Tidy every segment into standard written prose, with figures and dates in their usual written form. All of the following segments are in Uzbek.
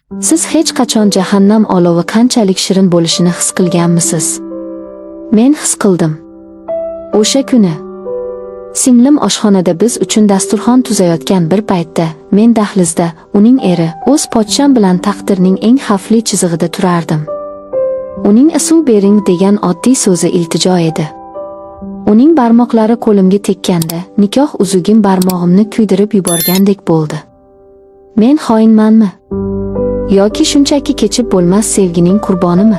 Siz hech qachon jahannam olovi qanchalik shirin bo'lishini his qilganmisiz? Men his qildim. O'sha kuni singlim oshxonada biz uchun dasturxon tuzayotgan bir paytda, men dahlizda, uning eri, o'z pochcham bilan taqdirning eng xavfli chizig'ida turardim. Uning suv bering degan oddiy so'zi iltijo edi. Uning barmoqlari qo'limga tekkanda, nikoh uzugim barmog'imni kuydirib yuborgandek bo'ldi. Men xoinmanmi? Yoki shunchaki kechib bo'lmas sevgining qurbonimi?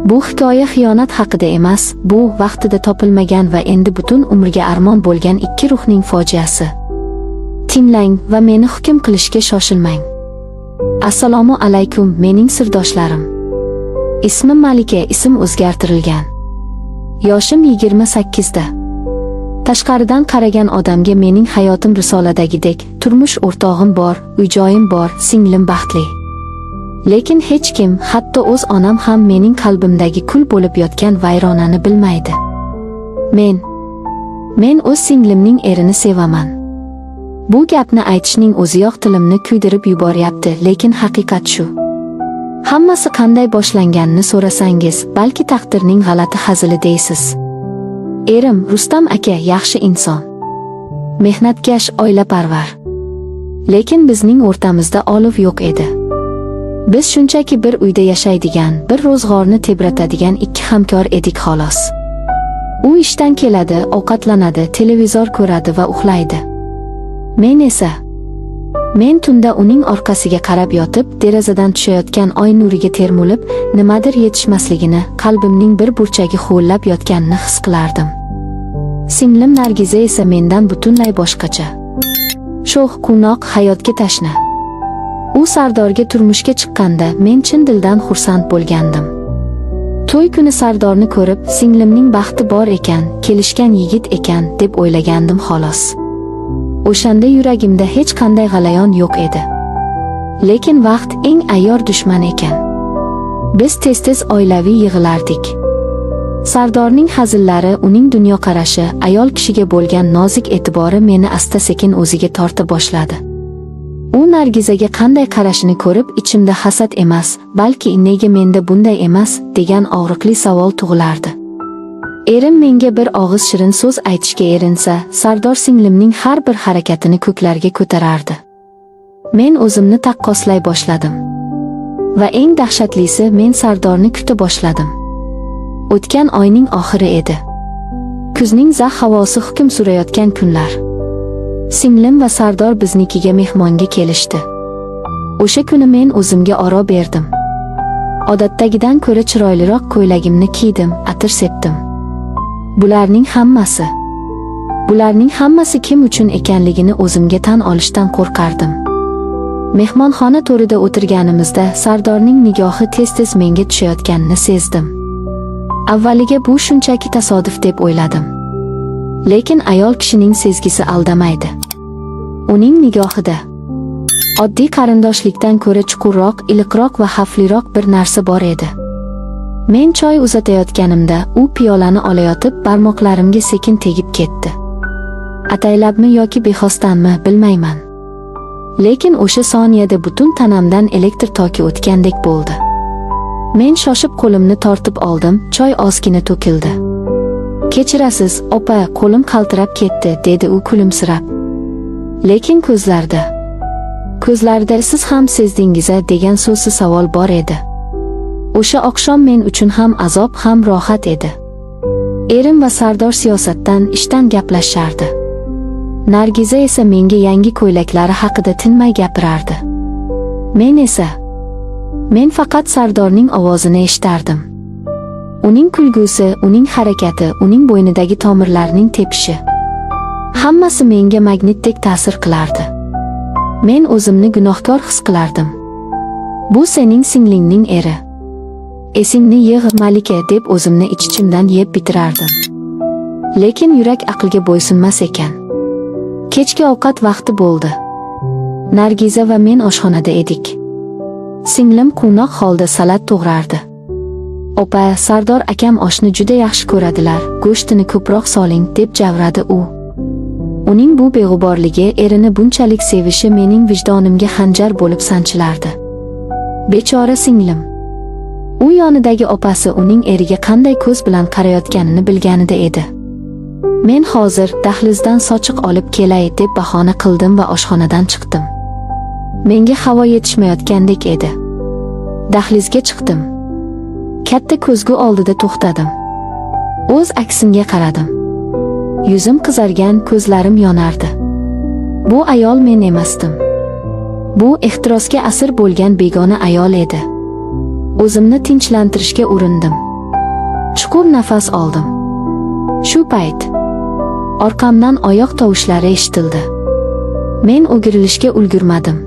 Bu hikoya xiyonat haqida emas, bu vaqtida topilmagan va endi butun umrga armon bo'lgan ikki ruhning fojiasi. Tinglang va meni hukm qilishga shoshilmang. Assalomu alaykum, mening sirdoshlarim. Ismim Malika, ism o'zgartirilgan. Yoshim 28 da. Tashqaridan qaragan odamga mening hayotim risoladagidek, turmush o'rtog'im bor, uy-joyim bor, singlim baxtli. Lekin hech kim, hatto o'z onam ham mening qalbimdagi kul bo'lib yotgan vayronani bilmaydi. Men o'z singlimning erini sevaman. Bu gapni aytishning o'ziyoq tilimni kuydirib yuboryapti, lekin haqiqat shu. Hammasi qanday boshlanganini so'rasangiz, balki taqdirning g'alati hazili deysiz. Erim Rustam aka yaxshi inson. Mehnatkash, oilaparvar. Lekin bizning o'rtamizda olov yo'q edi. Biz shunchaki bir uyda yashaydigan, bir ro'zg'orni tebratadigan ikki hamkor edik xolos. U ishdan keladi, ovqatlanadi, televizor ko'radi va uxlaydi. Men tunda uning orqasiga qarab yotib, derazadan tushayotgan oy nuriga termulib, nimadir yetishmasligini, qalbimning bir burchagi huvillab yotganini his qilardim. Singlim Nargiza esa mendan butunlay boshqacha. Sho'x, quvnoq, hayotga tashna. U Sardorga turmushga chiqqanda men chin dildan xursand bo'lgandim. To'y kuni Sardorni ko'rib, singlimning baxti bor ekan, kelishgan yigit ekan deb o'ylagandim xolos. O'shanda yuragimda hech qanday g'alayon yo'q edi. Lekin vaqt eng ayyor dushman ekan. Biz tez-tez oilaviy yig'ilardik. Sardorning hazillari, uning dunyoqarashi, ayol kishiga bo'lgan nozik e'tibori meni asta-sekin o'ziga torta boshladi. U Nargizaga qanday qarashini ko'rib, ichimda hasad emas, balki nega menda bunday emas degan og'riqli savol tug'ilardi. Erim menga bir og'iz shirin so'z aytishga erinsa, Sardor singlimning har bir harakatini ko'klarga ko'tarardi. Men o'zimni taqqoslay boshladim. Va eng dahshatlisi, men Sardorni kuta boshladim. O'tgan oyning oxiri edi. Kuzning zax havosi hukm surayotgan kunlar. Singlim va Sardor biznikiga mehmonga kelishdi. O'sha kuni men o'zimga oro berdim. Odatdagidan ko'ra chiroyliroq ko'ylagimni kiydim, atir sepdim. Bularning hammasi kim uchun ekanligini o'zimga tan olishdan qo'rqardim. Mehmonxona to'rida o'tirganimizda Sardorning nigohi tez-tez menga tushayotganini sezdim. Avvaliga bu shunchaki tasodif deb o'yladim. Lekin ayol kishining sezgisi aldamaydi. Uning nigohida oddiy qarindoshlikdan ko'ra chuqurroq, iliqroq va xavfliroq bir narsa bor edi. Men choy uzatayotganimda u piyolani olayotib barmoqlarimga sekin tegib ketdi. Ataylabmi yoki bexosdanmi bilmayman. Lekin o'sha soniyada butun tanamdan elektr toki o'tgandek bo'ldi. Men shoshib qo'limni tortib oldim, choy ozgina to'kildi. Kechirasiz, opa, qo'lim qaltirab ketdi, dedi u kulimsirab. Lekin ko'zlarida siz ham sezdingiz-a degan so'zsiz savol bor edi. O'sha oqshom men uchun ham azob, ham rohat edi. Erim va Sardor siyosatdan, ishdan gaplashardi. Nargiza esa menga yangi ko'ylaklari haqida tinmay gapirardi. Men faqat Sardorning ovozini eshitardim. Uning kulgusi, uning harakati, uning bo'ynidagi tomirlarning tepishi. Hammasi menga magnitdek ta'sir qilardi. Men o'zimni gunohkor his qilardim. Bu sening singlingning eri. Esingni yig'i Malika deb o'zimni ich-ichimdan yeb bitirardim. Lekin yurak aqlga bo'ysunmas ekan. Kechki ovqat vaqti bo'ldi. Nargiza va men oshxonada edik. Singlim quvnoq holda salat to'g'rardi. Opa, Sardor akam oshni juda yaxshi ko'radilar, go'shtini ko'proq soling, deb javradi u. Uning bu beg'uborligi, erini bunchalik sevishi mening vijdonimga xanjar bo'lib sanchilardi. Bechora singlim. U yonidagi opasi uning eriga qanday ko'z bilan qarayotganini bilganida edi. Men hozir dahlizdan sochiq olib kelay deb bahona qildim va oshxonadan chiqdim. Menga havo yetishmayotgandek edi. Dahlizga chiqdim. Katta ko'zgu oldida to'xtadim. O'z aksimga qaradim. Yuzim qizargan, ko'zlarim yonardi. Bu ayol men emasdim. Bu ehtirosga asir bo'lgan begona ayol edi. O'zimni tinchlantirishga urindim. Chuqur nafas oldim. Shu payt orqamdan oyoq tovushlari eshitildi. Men o'girilishga ulgurmadim.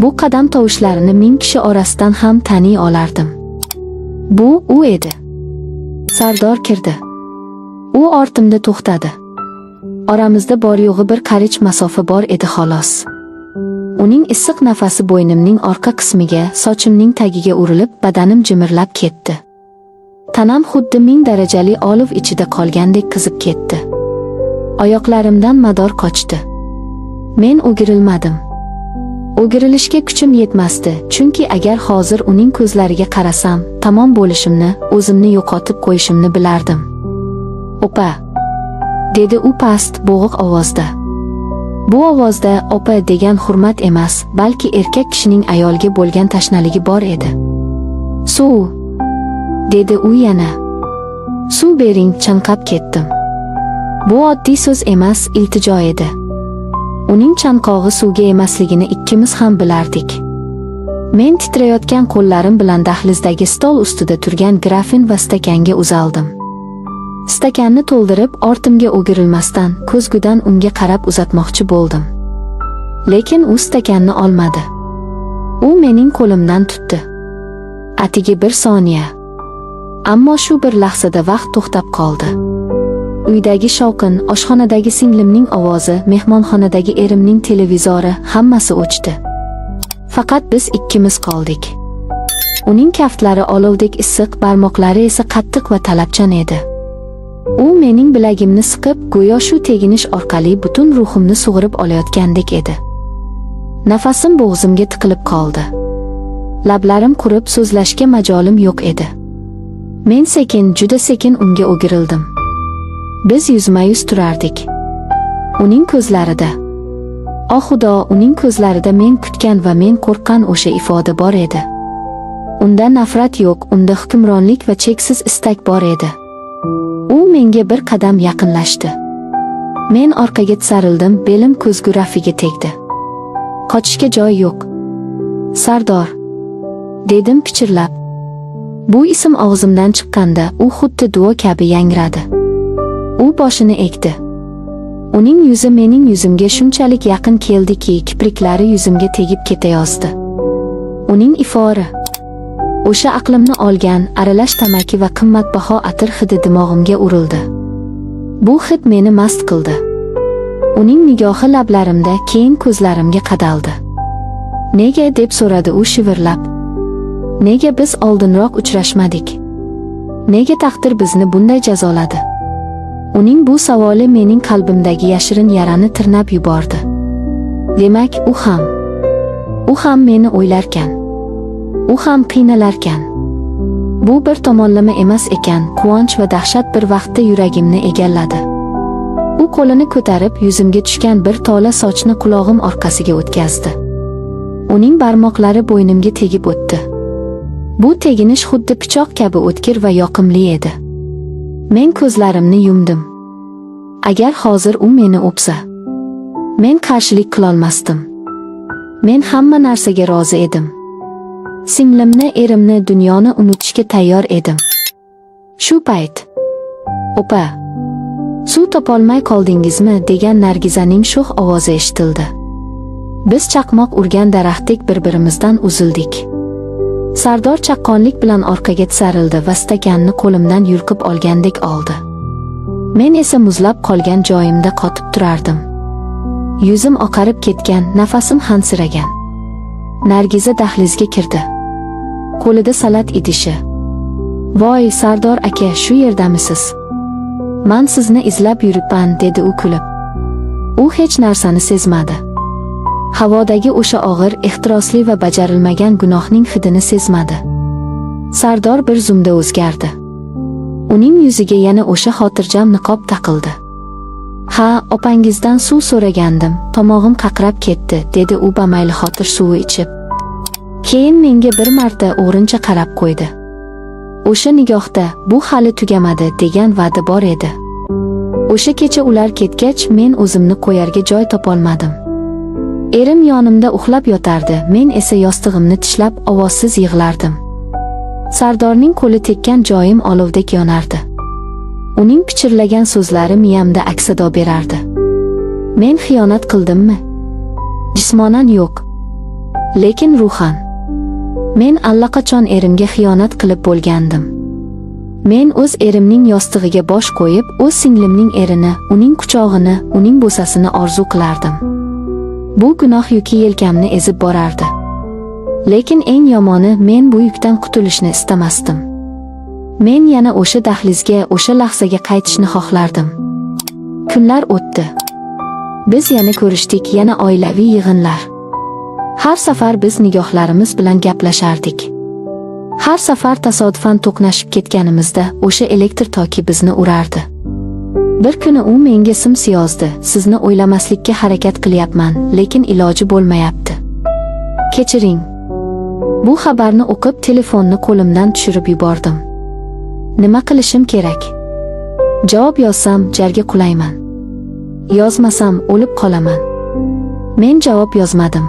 Bu qadam tovushlarini 1000 kishi orasidan ham taniy olardim. Bu u edi. Sardor kirdi. U ortimda to'xtadi. Oramizda bor yo'g'i bir qarich masofa bor edi xolos. Uning issiq nafasi bo'ynimning orqa qismiga, sochimning tagiga urilib, badanim jimirlab ketdi. Tanam xuddi 1000 darajali olov ichida qolgandek qizib ketdi. Oyoqlarimdan mador qochdi. Men o'girilmadim. O'girilishga kuchim yetmasdi, chunki agar hozir uning ko'zlariga qarasam, tamom bo'lishimni, o'zimni yo'qotib qo'yishimni bilardim. "Opa", dedi u past, bo'g'iq ovozda. Bu ovozda opa degan hurmat emas, balki erkak kishining ayolga bo'lgan tashnaligi bor edi. "Suv", dedi u yana. "Suv bering", chanqab ketdim. Bu oddiy so'z emas, iltijo edi. Uning chanqog'i suvga emasligini ikkimiz ham bilardik. Men titrayotgan qo'llarim bilan dahlizdagi stol ustida turgan grafin va stakanga uzaldim. Stakanni to'ldirib, ortimga o'girilmasdan, ko'zgudan unga qarab uzatmoqchi bo'ldim. Lekin u stakanni olmadi. U mening qo'limdan tutdi. Atigi bir soniya. Ammo shu bir lahzada vaqt to'xtab qoldi. Uydagi shovqin, oshxonadagi singlimning ovozi, mehmonxonadagi erimning televizori, hammasi o'chdi. Faqat biz ikkimiz qoldik. Uning kaftlari olovdek issiq, barmoqlari esa qattiq va talabchan edi. U mening bilagimni siqib, go'yo shu teginish orqali butun ruhimni sug'urib olayotgandek edi. Nafasim bo'g'zimga tiqilib qoldi. Lablarim qurib, so'zlashga majolim yo'q edi. Men sekin, juda sekin unga o'girildim. Biz yuzma-yuz turardik. Uning ko'zlarida, o Xudo, uning ko'zlarida men kutgan va men qo'rqqan o'sha ifoda bor edi. Unda nafrat yo'q, unda hukmronlik va cheksiz istak bor edi. U menga bir qadam yaqinlashdi. Men orqaga tisarildim, belim ko'zgu rafiga tegdi. Qochishga joy yo'q. "Sardor", dedim pichirlab. Bu ism og'zimdan chiqqanda u xuddi duo kabi yangradi. U boshini egdi. Uning yuzi mening yuzimga shunchalik yaqin keldiki, kipriklari yuzimga tegib ketayozdi. Uning ifori, o'sha aqlimni olgan, aralash tamaki va qimmatbaho atir hidi dimog'imga urildi. Bu hid meni mast qildi. Uning nigohi lablarimda, keyin ko'zlarimga qadaldi. "Nega?" deb so'radi u shivirlab. "Nega biz oldinroq uchrashmadik? Nega taqdir bizni bunday jazoladi?" Uning bu savoli mening qalbimdagi yashirin yarani tirnab yubordi. Demak, u ham meni o'ylarkan. U ham qiynalarkan. Bu bir tomonlama emas ekan, quvonch va dahshat bir vaqtda yuragimni egalladi. U qo'lini ko'tarib, yuzimga tushgan bir tola sochni qulog'im orqasiga o'tkazdi. Uning barmoqlari bo'ynimga tegib o'tdi. Bu teginish xuddi pichoq kabi o'tkir va yoqimli edi. Men ko'zlarimni yumdim. Agar hozir u meni o'psa, men qarshilik qilolmasdim. Men hamma narsaga rozi edim. Singlimni, erimni, dunyoni unutishga tayyor edim. Shu payt, "Opa, suv topolmay qoldingizmi?" degan Nargizaning sho'x ovozi eshitildi. Biz chaqmoq urgan daraxtdek bir-birimizdan uzildik. Sardor chaqqonlik bilan orqaga tisarildi va stakanni qo'limdan yulqib olgandek oldi. Men esa muzlab qolgan joyimda qotib turardim. Yuzim oqarib ketgan, nafasim hansiragan. Nargiza dahlizga kirdi. Qo'lida salat idishi. "Voy, Sardor aka, shu yerdamisiz? Men sizni izlab yuribman", dedi u kulib. U hech narsani sezmadi. Havodagi o'sha og'ir, ehtirosli va bajarilmagan gunohning hidini sezmadi. Sardor bir zumda o'zgardi. Uning yuziga yana o'sha xotirjam niqob taqildi. "Ha, opangizdan suv so'ragandim, tomog'im qaqrab ketdi", dedi u bamayli xotir suvi ichib. Keyin menga bir marta o'g'rincha qarab qo'ydi. O'sha nigohda "Bu hali tugamadi" degan va'da bor edi. O'sha kecha ular ketgach, men o'zimni qo'yarga joy topolmadim. Erim yonimda uxlab yotardi, men esa yostig'imni tishlab ovozsiz yig'lardim. Sardorning qo'li tekkan joyim olovdek yonardi. Uning pichirlagan so'zlari miyamda aks-sado berardi. Men xiyonat qildimmi? Jismonan yo'q, lekin ruhan. Men allaqachon erimga xiyonat qilib bo'lgandim. Men o'z erimning yostig'iga bosh qo'yib, o'z singlimning erini, uning quchog'ini, uning bo'sasini orzu qilardim. Bu gunoh yuki yelkamni ezib borardi. Lekin eng yomoni, men bu yukdan qutulishni istamasdim. Men yana o'sha dahlizga, o'sha lahzaga qaytishni xohlardim. Kunlar o'tdi. Biz yana ko'rishdik, yana oilaviy yig'inlar. Har safar biz nigohlarimiz bilan gaplashardik. Har safar tasodifan to'qnashib ketganimizda o'sha elektr toki bizni urardi. Bir kuni u menga simsi yozdi: "Sizni o'ylamaslikka harakat qilyapman, lekin iloji bo'lmayapti. Kechiring." Bu xabarni o'qib telefonni qo'limdan tushirib yubordim. Nima qilishim kerak? Javob yozsam jarga qulayman. Yozmasam o'lib qolaman. Men javob yozmadim.